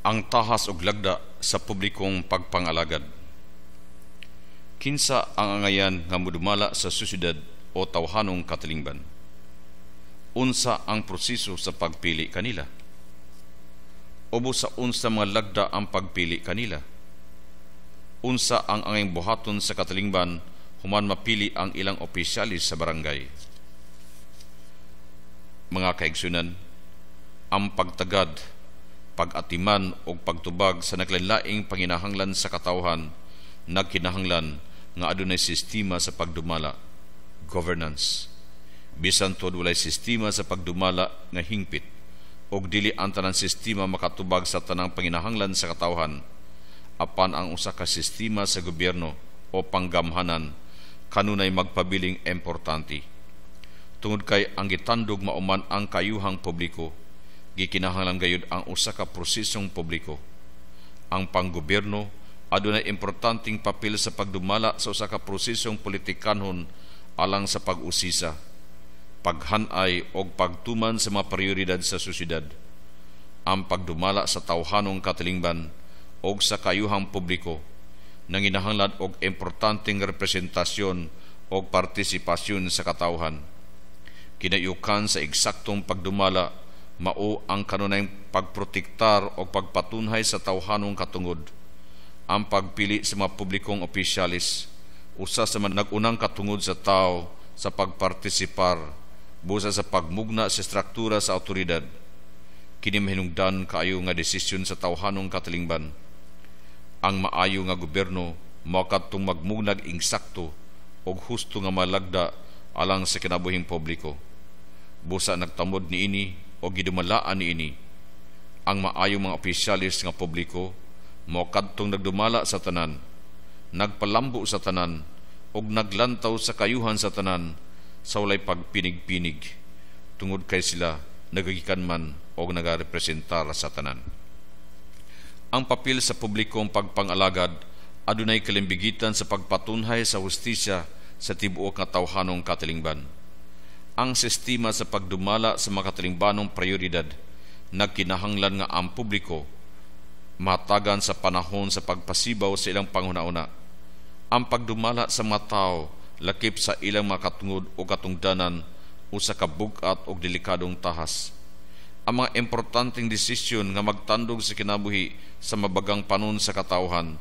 ang tahas og lagda sa publikong pagpangalagad. Kinsa ang angayan nga modumala sa syudad o tawhanong katilingban? Unsa ang proseso sa pagpili kanila? Obo sa unsa mga lagda ang pagpili kanila? Unsa ang angayang buhaton sa katilingban human mapili ang ilang opisyalis sa barangay? Mga kaigsunan, ang pagtagad, pag-atiman o pagtubag sa naglain-laing panginahanglan sa katawhan nagkinahanglan nga adunay sistema sa pagdumala, governance. Bisan tuod walay sistema sa pagdumala nga hingpit og dili ang tanang sistema makatubag sa tanang panginahanglan sa katawhan, apan ang usa ka sistema sa gobyerno o panggamhanan kanunay magpabiling importante. Tungod kay ang gitandog mauman ang kayuhang publiko, gikinahanglan gayud ang usa ka prosesong publiko. Ang panggobyerno adunay importanteng papel sa pagdumala sa usa ka prosesong politikanhon alang sa pag-usisa, paghanay o pagtuman sa mga prioridad sa sosyedad. Ang pagdumala sa tawhanong katilingban o sa kayuhang publiko nanginahanglan og importanteng representasyon o partisipasyon sa katawhan. Kinayukan sa eksaktong pagdumala mao ang kanunayng pagprotektar o pagpatunhay sa tawhanong katungod. Ang pagpili sa mga publikong opisyalis usa sa nag-unang katungod sa tao sa pagpartisipar busa sa pagmugna sa struktura sa awtoridad. Kini mahinungdan kaayo nga desisyon sa tawhanong katilingban. Ang maayo nga gobyerno mao kadtong magmugnag insakto og husto nga malagda alang sa kinabuhing publiko. Busa nagtamod niini o gidumalaan niini. Ang maayong mga opisyalis nga publiko mao kadtong nagdumala sa tanan, nagpalambo sa tanan og naglantaw sa kayuhan sa tanan sa walay pagpinig-pinig, tungod kay sila nagagikan man o nagarepresentar sa tanan. Ang papel sa publikong pagpangalagad adunay kalimbigitan sa pagpatunhay sa hustisya sa tibuok nga tawhanong katilingban. Ang sistema sa pagdumala sa mga katilingbanong prioridad nagkinahanglan nga ang publiko matagan sa panahon sa pagpasibaw sa ilang panghuna-una. Ang pagdumala sa mga tao lakip sa ilang mga katungod o katungdanan usa ka bug-at o delikadong tahas. Ang mga importanteng desisyon nga magtandog sa kinabuhi sa mabagang panon sa katawhan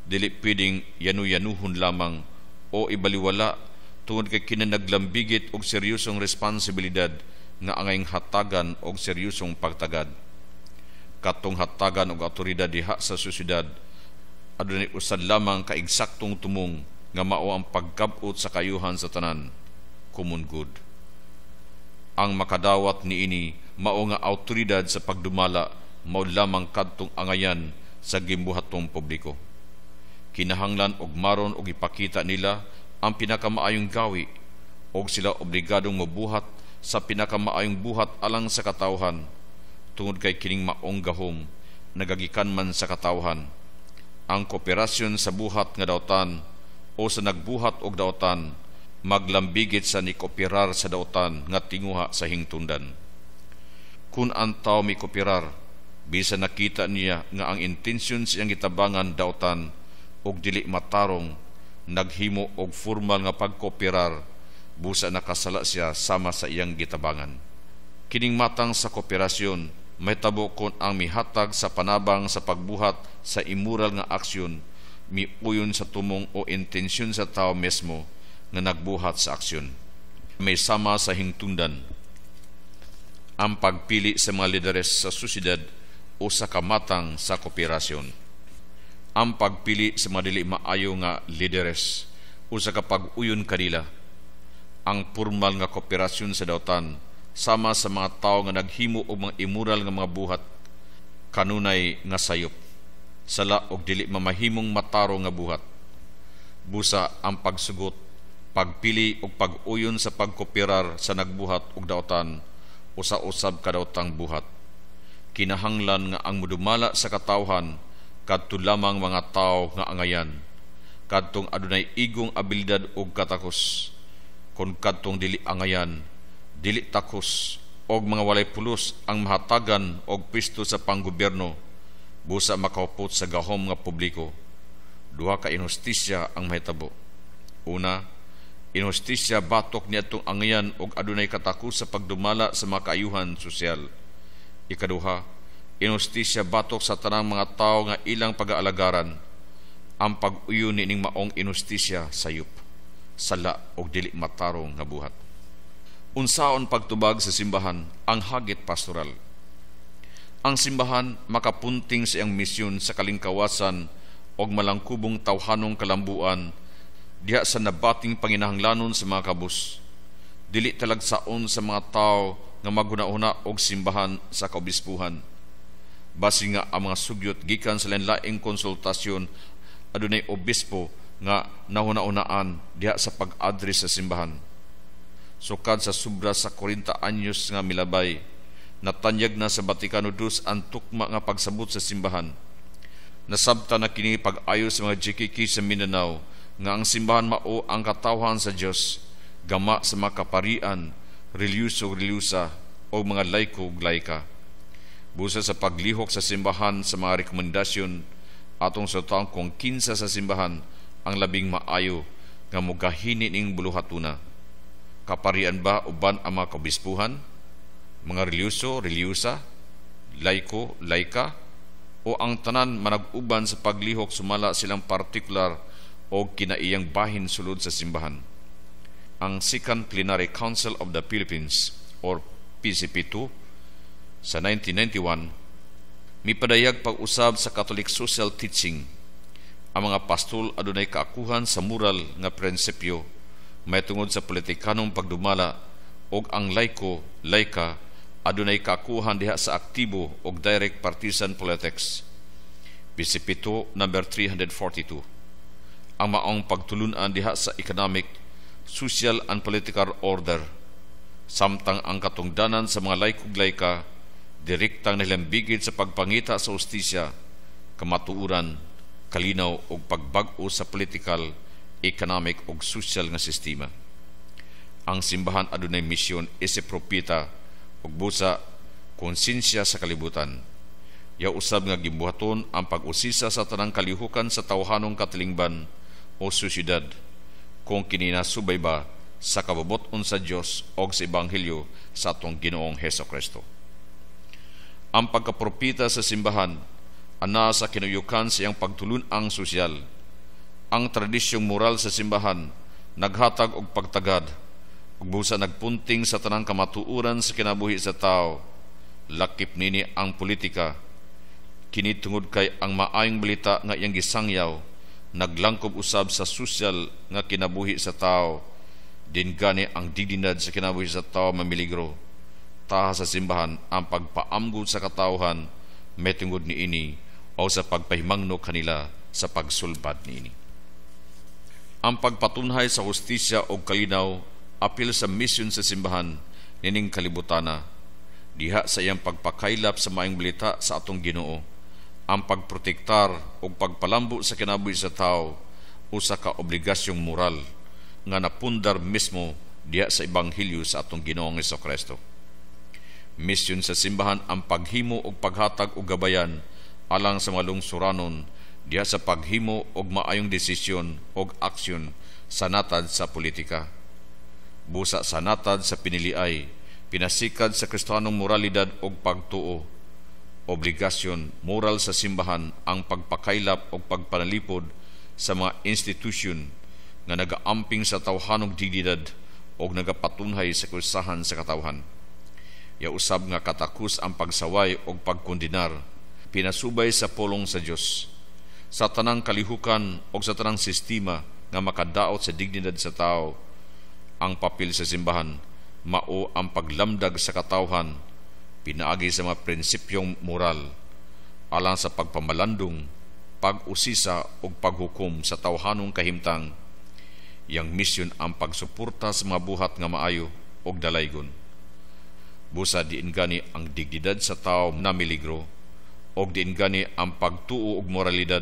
dili pwedeng yanu-yanuhon lamang o ibaliwala tungod kay kinanaglambigit og seryosong responsibilidad nga angayng hatagan og seryosong pagtagad. Katong hatagan og awtoridad diha sa sosyedad adunay usad lamang ka eksaktong tumong nga mao ang pagkabot sa kayuhan sa tanan, common good. Ang makadawat niini mao nga awtoridad sa pagdumala mao lamang kadtong angayan sa gimbuhatong publiko. Kinahanglan og maron og ipakita nila ang pinakamaayong gawi og sila obligadong mabuhat sa pinakamaayong buhat alang sa katawhan, tungod kay kining maong gahom nagagikan man sa katawhan. Ang kooperasyon sa buhat nga dawtan o sa nagbuhat og dawtan maglambigit sa nikooperar sa dawtan nga tinguha sa hingtundan. Kung ang tao may kooperar, bisan nakita niya nga ang intensyon siyang gitabangan dawtan og dili matarong, naghimo og formal nga pagkooperar, busa nakasala siya sama sa iyang gitabangan. Kining matang sa kooperasyon mahitabo kon ang mihatag sa panabang sa pagbuhat sa immoral nga aksyon miuyon sa tumong o intensyon sa tao mesmo nga nagbuhat sa aksyon. May sama sa hingtundan. Ang pagpili sa mga lideres sa sosyedad o sa kamatang sa kooperasyon. Ang pagpili sa mga dili maayo nga lideres o sa kapag-uyon kanila. Ang formal nga kooperasyon sa dawtan sama sa mga tao nga naghimo og mga immoral nga mga buhat kanunay nga sayop, sala og dili mamahimong mataro nga buhat. Busa ang pagsugot, pagpili og pag-uyon sa pagkooperar sa nagbuhat og dawtan o sa usab ka dawtang buhat. Kinahanglan nga ang mudumala sa katawhan kadto lamang mga tao nga angayan, kadtong adunay igong abilidad og katakos. Kung kadtong dili angayan, dili takos og mga walay pulos ang mahatagan og pwesto sa panggobyerno, busa makaupot sa gahom nga publiko. Duha ka inhustisya ang mahitabo. Una, inhustisya batok niadtong angyan og adunay katakos sa pagdumala sa mga kaayuhan sosyal. Ikaduha, inhustisya batok sa tanang mga tao nga ilang pag-aalagaran. Ang pag-uyo nining maong inhustisya sayop, sala og dili matarong nga buhat. Unsaon pagtubag sa simbahan ang hagit pastoral. Ang simbahan makapunting sa iyang misyon sa kalingkawasan og malangkubong tawhanong kalambuan diha sa nabating panginahanglanon sa mga kabus. Dili talagsaon sa mga tao nga maguna-una og simbahan sa kaobispuhan. Basi nga ang mga sugyot gikan sa lain-laing konsultasyon adunay obispo nga nahuna-unaan diha sa pag-address sa simbahan. Sukad sa sobra sa 40 anyos nga milabay, natanyag na sa Vaticano II ang tukma nga pagsabot sa simbahan. Nasabta na kini pag-ayo sa mga GKK sa Mindanao nga ang simbahan mao ang katawhan sa Dios, gama sa mga kaparian, reliyuso-reliyusa o mga laiko-laika. Busa sa paglihok sa simbahan sa mga rekomendasyon atong sa taong kung kinsa sa simbahan ang labing maayo nga mugahini ning buluhatuna. Kaparian ba uban ang mga kabispuhan, mga reliyuso-reliyusa, laiko-laika, o ang tanan manag-uban sa paglihok sumala silang partikular o kinaiyang bahin sulod sa simbahan. Ang Second Plenary Council of the Philippines or PCP2 sa 1991 mipadayag pag-usab sa Catholic social teaching. Ang mga pastol adunay kaakuhan sa moral nga prinsipyo may tungod sa politikanong pagdumala og ang laiko-laika adunay kaakuhan diha sa aktibo og direct partisan politics. PCP2 number 342. Ang maong pagtulunan diha sa economic, social and political order, samtang ang katungdanan sa mga laiko-laika direktang nilambigid sa pagpangita sa hustisya, kamatuuran, kalinaw ug pagbag-o sa political, economic ug social nga sistema. Ang simbahan adunay misyon isi propeta ug busa konsensya sa kalibutan. Ya usab nga gibuhaton ang pag-usisa sa tanang kalihukan sa tawhanong katilingban o sosyedad kung kini nasubay ba sa kababot-on sa Dios o sa Ebanghelyo sa atong Ginoong Hesukristo. Ang pagkapropeta sa simbahan ana sa kinuyukan sa iyang pagtulun-ang sosyal. Ang tradisyong moral sa simbahan naghatag og pagtagad ug busa nagpunting sa tanang kamatuoran sa kinabuhi sa tao. Lakip nini ang politika. Kini tungod kay ang maayong balita nga iyang gisangyaw naglangkob usab sa sosyal nga kinabuhi sa tao. Din gani ang dignidad sa kinabuhi sa tao mamiligro. Taha sa simbahan ang pagpaamgod sa katawhan may tungod niini o sa pagpahimangno kanila sa pagsulbad niini. Ang pagpatunhay sa hustisya o kalinaw apil sa misyon sa simbahan nining kalibutana diha sa iyang pagpakaylap sa maayong balita sa atong Ginoo. Ang pagprotektar o pagpalambo sa kinabuhi sa tao usa ka obligasyong moral nga napundar mismo diha sa Ebanghelyo sa atong Ginoong Hesukristo. Misyon sa simbahan ang paghimo og paghatag og gabayan alang sa mga lungsuranon diha sa paghimo og maayong desisyon og aksyon sa natad sa politika. Busa sa natad sa piniliay, pinasikad sa Kristiyanong moralidad og pagtuo. Obligasyon moral sa simbahan ang pagpakaylap og pagpanalipod sa mga institusyon nga nagaamping sa tawhanong dignidad og nagapatunhay sa kausahan sa katawhan. Ya usab nga katakus ang pagsaway og pagkondenar pinasubay sa pulong sa Dios sa tanang kalihukan og sa tanang sistema nga makadaot sa dignidad sa tao. Ang papel sa simbahan mao ang paglamdag sa katawhan pinaagi sa mga prinsipyong moral alang sa pagpamalandong, pag-usisa ug paghukom sa tawhanong kahimtang. Yang misyon ang pagsuporta sa mga buhat nga maayo ug dalaygon. Busa diin gani ang dignidad sa tao na miligro og diin gani ang pagtuo og moralidad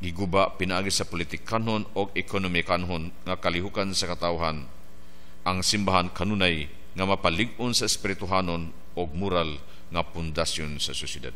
giguba pinaagi sa politikanhon og ekonomikanhon nga kalihukan sa katawhan. Ang simbahan kanunay nga mapalig-on sa espirituhanon og moral nga pundasyon sa sosyedad.